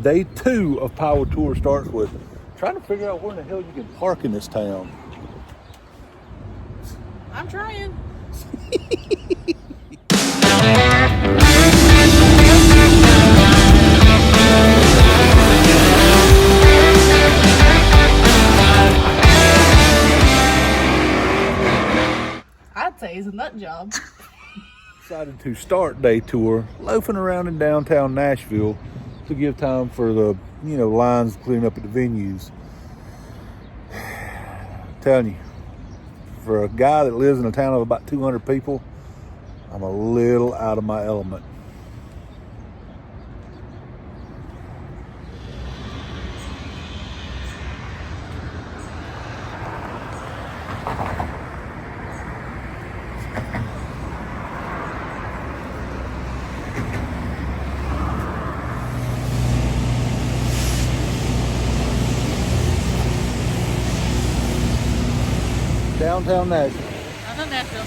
Day 2 of Power Tour starts with trying to figure out where in the hell you can park in this town. I'm trying. I'd say it's a nut job. Decided to start day tour loafing around in downtown Nashville to give time for the lines clearing up at the venues. Telling you, for a guy that lives in a town of about 200 people, I'm a little out of my element. Downtown Nashville. I'm not Nashville.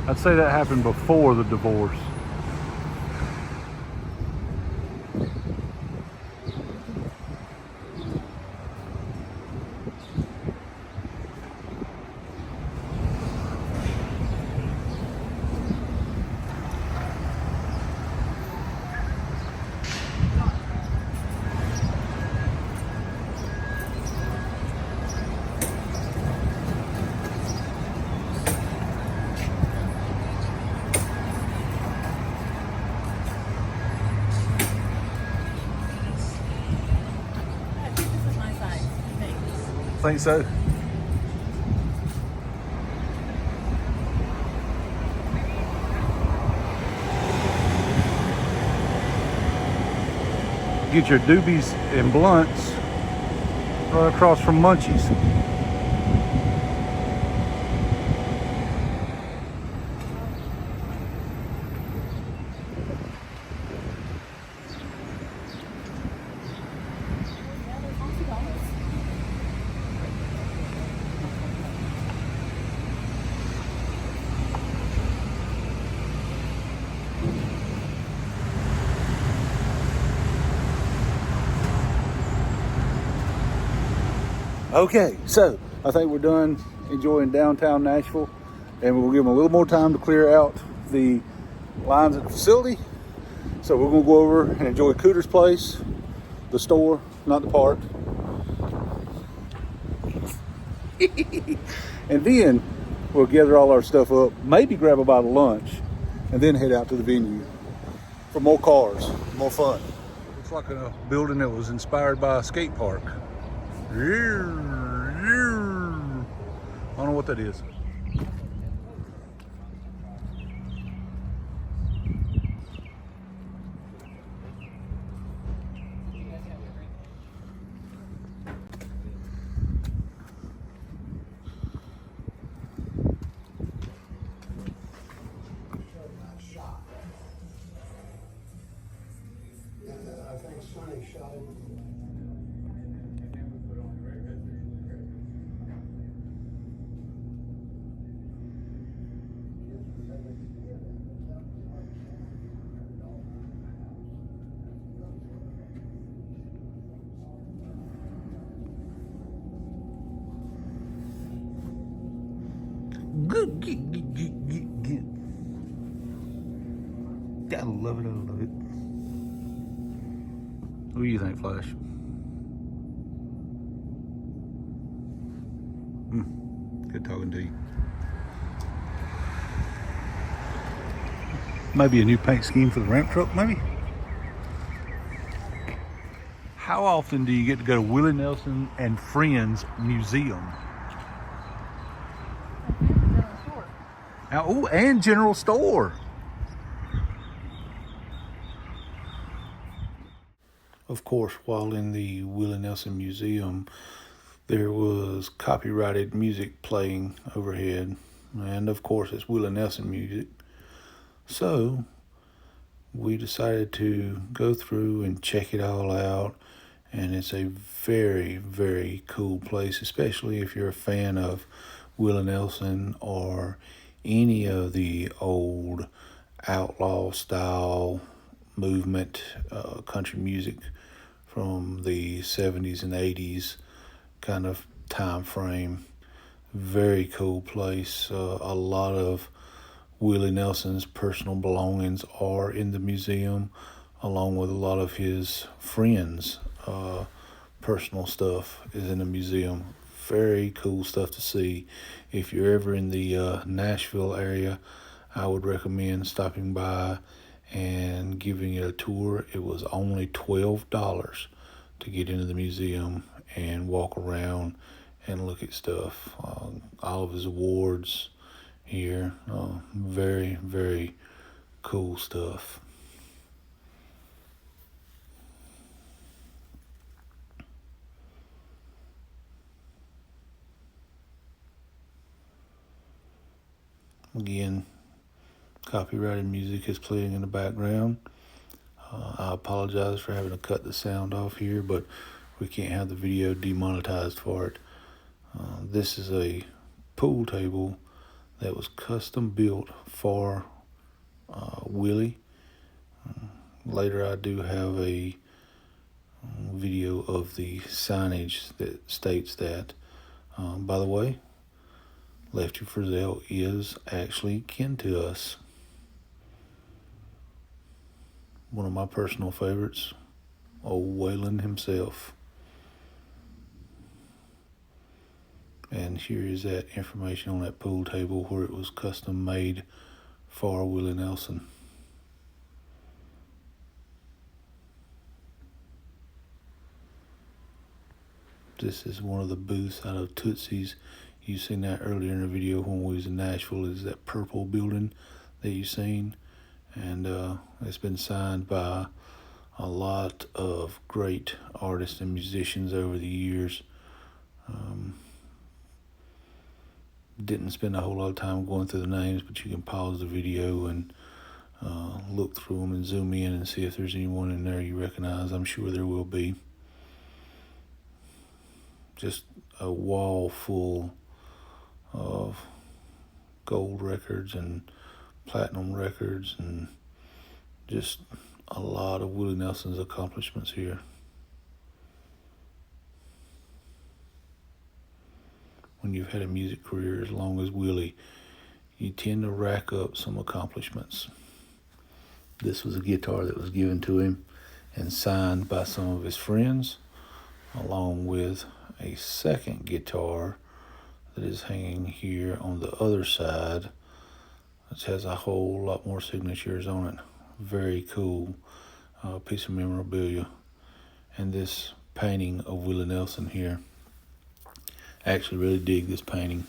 I'd say that happened before the divorce. Think so? Get your doobies and blunts right across from Munchies. Okay, so I think we're done enjoying downtown Nashville, and we'll give them a little more time to clear out the lines at the facility. So we're gonna go over and enjoy Cooter's place, the store, not the park. And then we'll gather all our stuff up, maybe grab a bite of lunch, and then head out to the venue for more cars, more fun. Looks like a building that was inspired by a skate park. I don't know what that is. I think Sonny shot it. Good. Good. I love it. I love it. What do you think, Flash? Good talking to you. Maybe a new paint scheme for the ramp truck, maybe? How often do you get to go to Willie Nelson and Friends Museum? Oh, and General Store. Of course, while in the Willie Nelson Museum, there was copyrighted music playing overhead. And of course, it's Willie Nelson music. So we decided to go through and check it all out. And it's a very, very cool place, especially if you're a fan of Willie Nelson or any of the old outlaw style movement country music from the 70s and 80s kind of time frame. Very cool place. A lot of Willie Nelson's personal belongings are in the museum, along with a lot of his friends' personal stuff is in the museum. Very cool stuff to see. If you're ever in the Nashville area, I would recommend stopping by and giving it a tour. It was only $12 to get into the museum and walk around and look at stuff. All of his awards here. Very, very cool stuff. Again, copyrighted music is playing in the background. I apologize for having to cut the sound off here, but we can't have the video demonetized for it. This is a pool table that was custom built for Willie. Later I do have a video of the signage that states that. By the way, Lefty Frizzell is actually kin to us. One of my personal favorites, old Waylon himself. And here is that information on that pool table where it was custom made for Willie Nelson. This is one of the booths out of Tootsie's. You seen that earlier in the video when we was in Nashville. Is that purple building that you seen? And it's been signed by a lot of great artists and musicians over the years. Didn't spend a whole lot of time going through the names, but you can pause the video and look through them and zoom in and see if there's anyone in there you recognize. I'm sure there will be. Just a wall full of gold records and platinum records and just a lot of Willie Nelson's accomplishments here. When you've had a music career as long as Willie, you tend to rack up some accomplishments. This was a guitar that was given to him and signed by some of his friends, along with a second guitar that is hanging here on the other side, which has a whole lot more signatures on it. Very cool piece of memorabilia. And this painting of Willie Nelson here. I actually really dig this painting.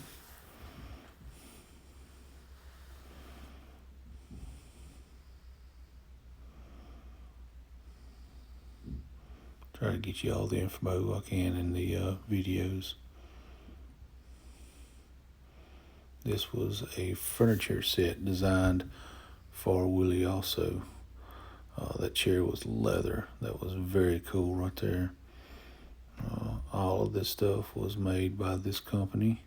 Try to get you all the info I can in the videos. This was a furniture set designed for Willie also. That chair was leather. That was very cool right there. All of this stuff was made by this company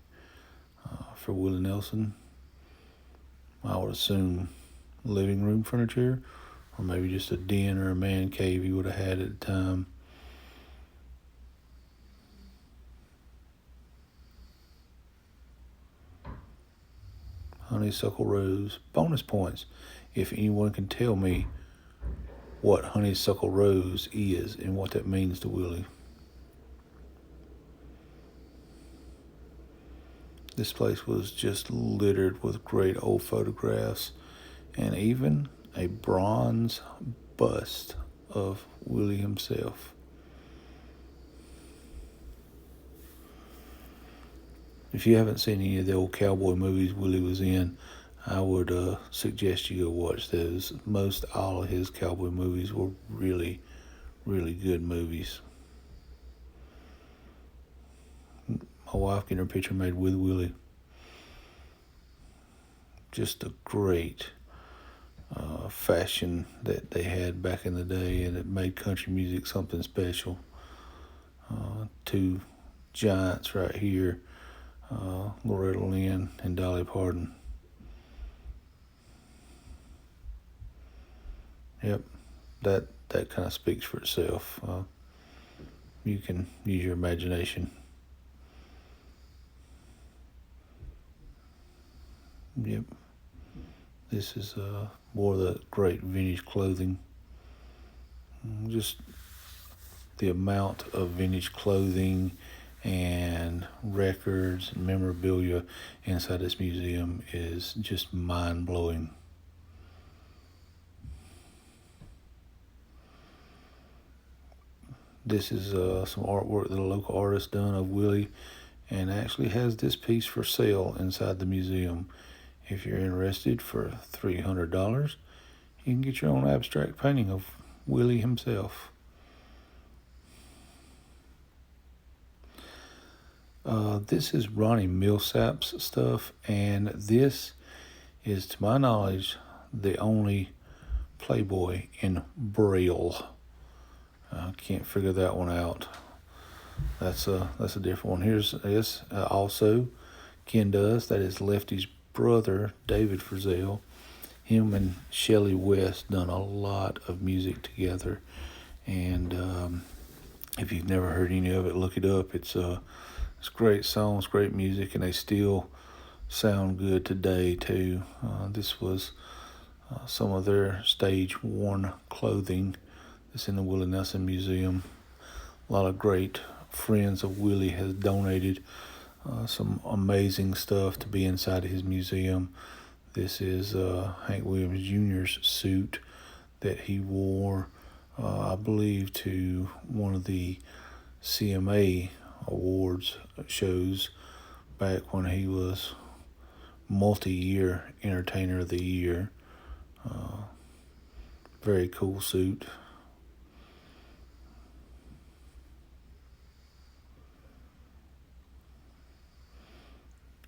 for Willie Nelson. I would assume living room furniture, or maybe just a den or a man cave he would have had at the time. honeysuckle rose. Bonus points if anyone can tell me what honeysuckle rose is and what that means to Willie. This place was just littered with great old photographs and even a bronze bust of Willie himself. If you haven't seen any of the old cowboy movies Willie was in, I would suggest you go watch those. Most all of his cowboy movies were really, really good movies. My wife getting her picture made with Willie. Just a great fashion that they had back in the day, and it made country music something special. Two giants right here, Loretta Lynn and Dolly Parton. Yep, that kind of speaks for itself. You can use your imagination. Yep, this is more of the great vintage clothing. Just the amount of vintage clothing and records and memorabilia inside this museum is just mind-blowing. This is some artwork that a local artist done of Willie, and actually has this piece for sale inside the museum. If you're interested, for $300, you can get your own abstract painting of Willie himself. This is Ronnie Millsap's stuff, and this is, to my knowledge, the only Playboy in Braille. I can't figure that one out. That's a different one. Here's this also Ken does. That is Lefty's brother, David Frizzell. Him and Shelley West done a lot of music together, and if you've never heard any of it, look it up. It's great songs, great music, and they still sound good today too. This was some of their stage worn clothing. It's in the Willie Nelson Museum. A lot of great friends of Willie has donated some amazing stuff to be inside of his museum. This is Hank Williams Jr.'s suit that he wore, I believe, to one of the CMA awards shows back when he was multi-year entertainer of the year. Very cool suit.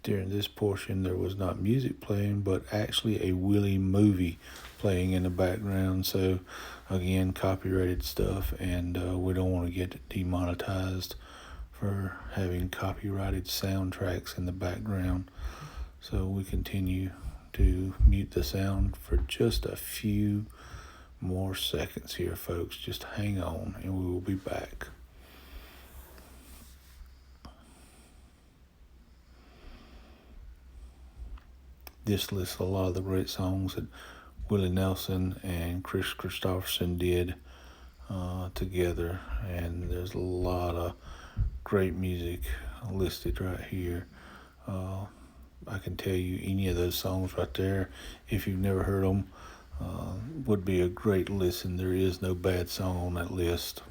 During this portion, there was not music playing, but actually a Willie movie playing in the background. So, again, copyrighted stuff, and we don't want to get demonetized for having copyrighted soundtracks in the background. So we continue to mute the sound for just a few more seconds here, folks. Just hang on, and we will be back. This lists a lot of the great songs that Willie Nelson and Chris Christopherson did together, and there's a lot of great music listed right here. I can tell you any of those songs right there, if you've never heard them, would be a great listen. There is no bad song on that list.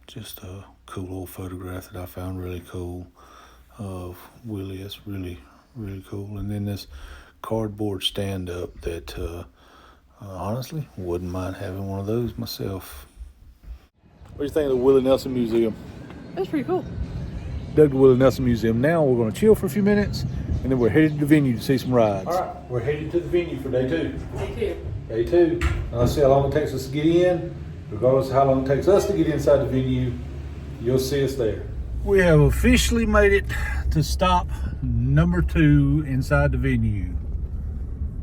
Just a cool old photograph that I found really cool of Willie. That's really, really cool. And then this cardboard stand-up that honestly wouldn't mind having one of those myself. What do you think of the Willie Nelson Museum? That's pretty cool. Dug the Willie Nelson Museum. Now we're going to chill for a few minutes, and then we're headed to the venue to see some rides. All right, we're headed to the venue for day two. Day two. Now let's see how long it takes us to get in. Regardless of how long it takes us to get inside the venue, you'll see us there. We have officially made it to stop number 2 inside the venue.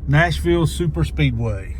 Nashville Super Speedway.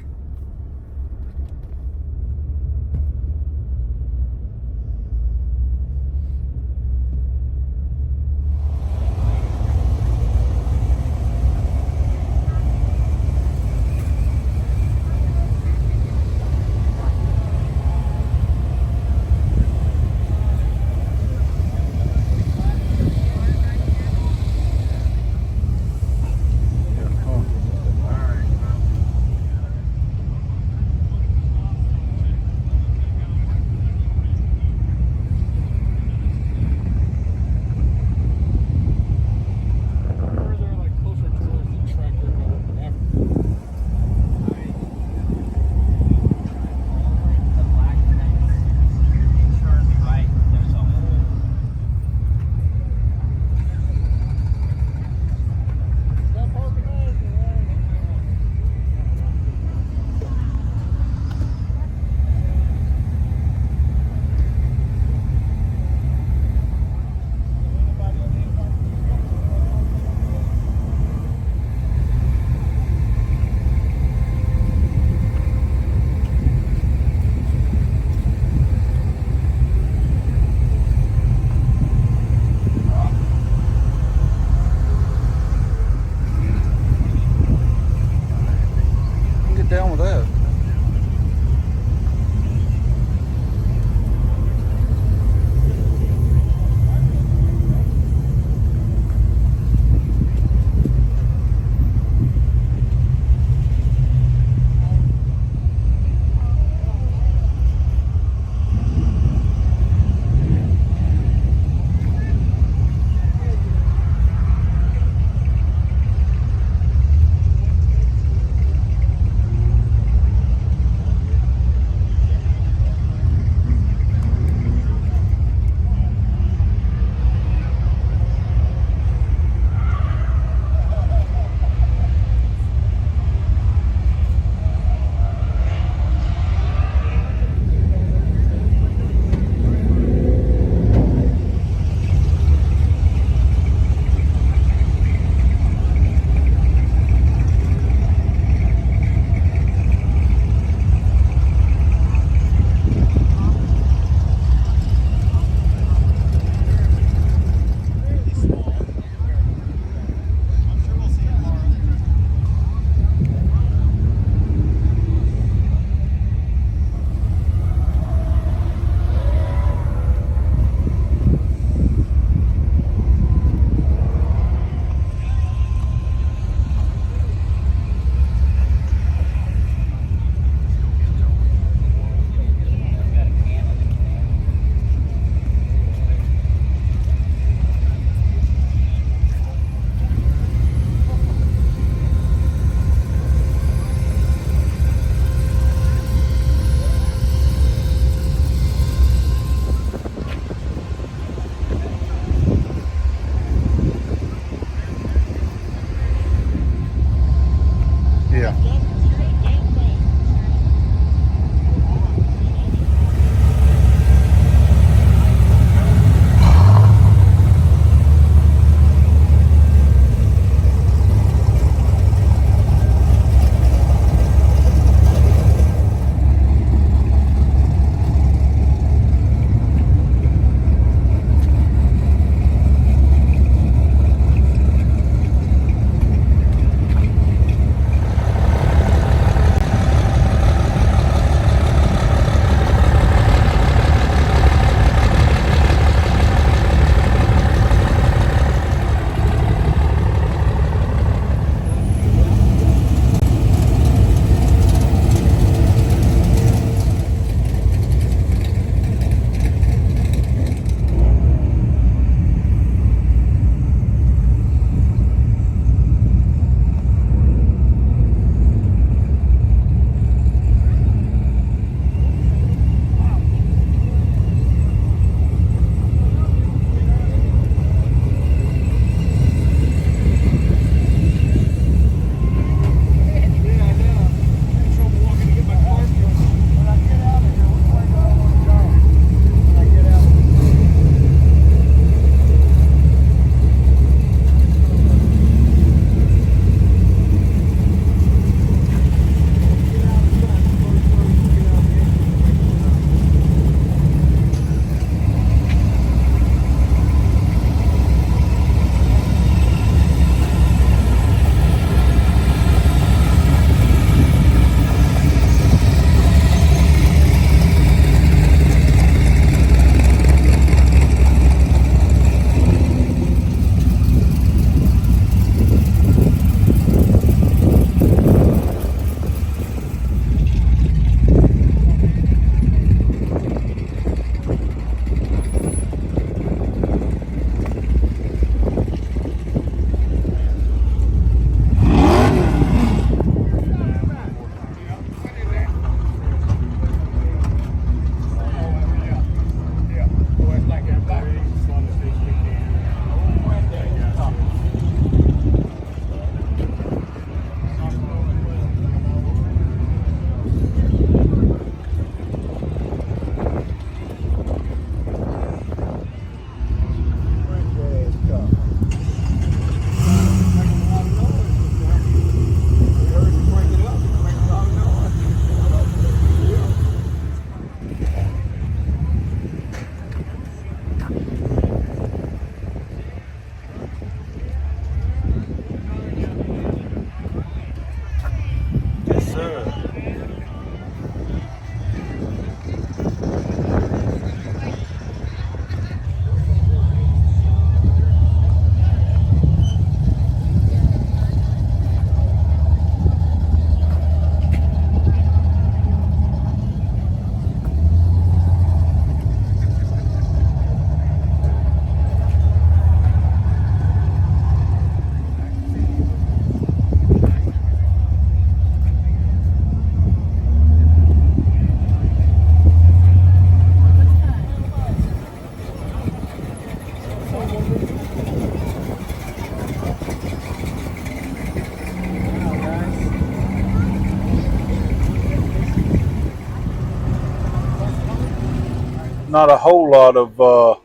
not a whole lot of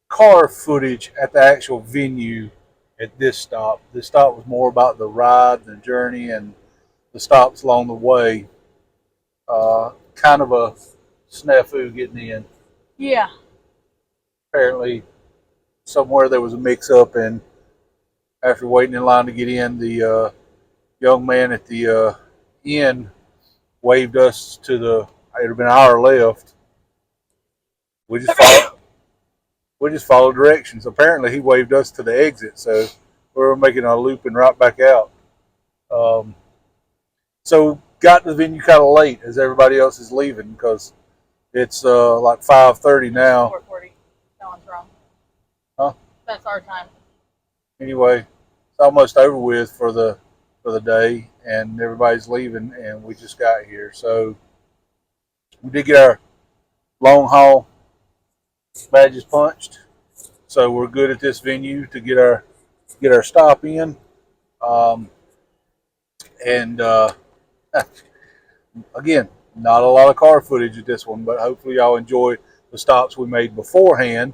car footage at the actual venue at this stop. This stop was more about the ride, the journey, and the stops along the way. Kind of a snafu getting in. Yeah. Apparently, somewhere there was a mix-up, and after waiting in line to get in, the young man at the inn waved us to the. It had been an hour left. We just followed directions. Apparently, he waved us to the exit, so we were making a loop and right back out. So got to the venue kind of late as everybody else is leaving because it's like 5:30 now. 4:40. That one's wrong. Huh? That's our time. Anyway, it's almost over with for the day, and everybody's leaving, and we just got here. So we did get our long haul badges punched, so we're good at this venue to get our stop in. And again, not a lot of car footage at this one, but hopefully y'all enjoy the stops we made beforehand.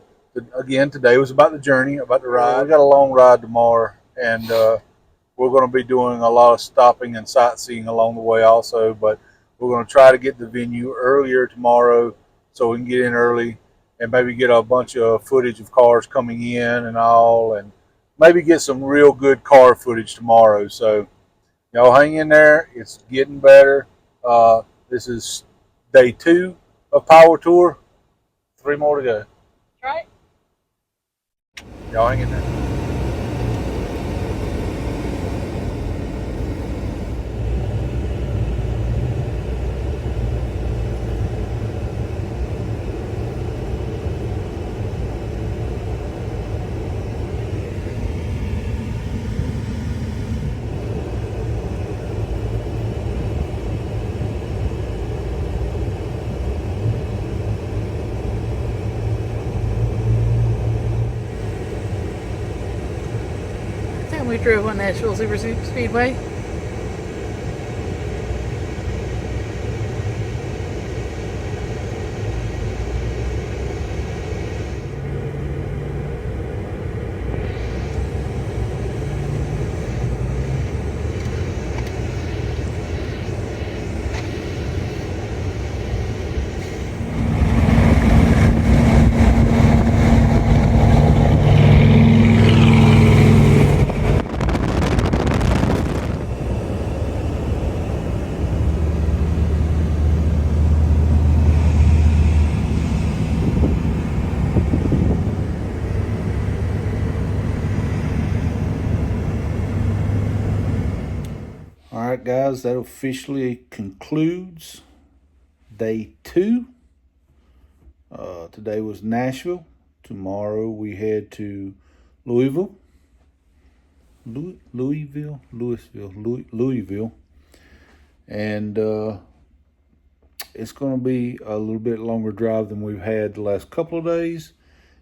Again, today was about the journey, about the ride. We got a long ride tomorrow, and we're going to be doing a lot of stopping and sightseeing along the way also, but we're going to try to get the venue earlier tomorrow so we can get in early and maybe get a bunch of footage of cars coming in and all, and maybe get some real good car footage tomorrow. So y'all hang in there. It's getting better. This is day 2 of Power Tour. 3 more to go. That's right. Y'all hang in there. We drove on Nashville Super Speedway. Alright guys, that officially concludes day 2. Today was Nashville. Tomorrow we head to Louisville. Louisville. And it's going to be a little bit longer drive than we've had the last couple of days.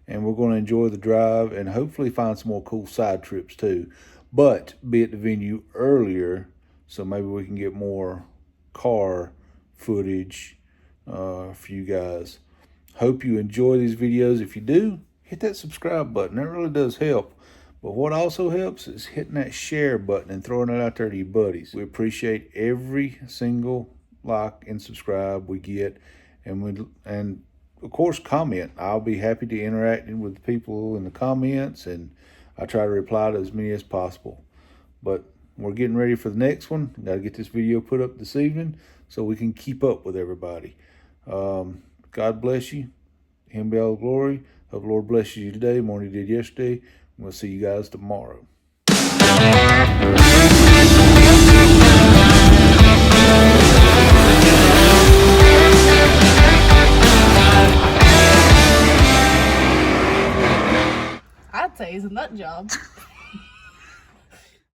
And we're going to enjoy the drive and hopefully find some more cool side trips too. But be at the venue earlier, so maybe we can get more car footage for you guys. Hope you enjoy these videos. If you do, hit that subscribe button. That really does help. But what also helps is hitting that share button and throwing it out there to your buddies. We appreciate every single like and subscribe we get, and of course comment. I'll be happy to interact with people in the comments, and I try to reply to as many as possible. But we're getting ready for the next one. Got to get this video put up this evening so we can keep up with everybody. God bless you. Him be all the glory. Hope the Lord blesses you today more than he did yesterday. We'll see you guys tomorrow. I'd say it's a nut job.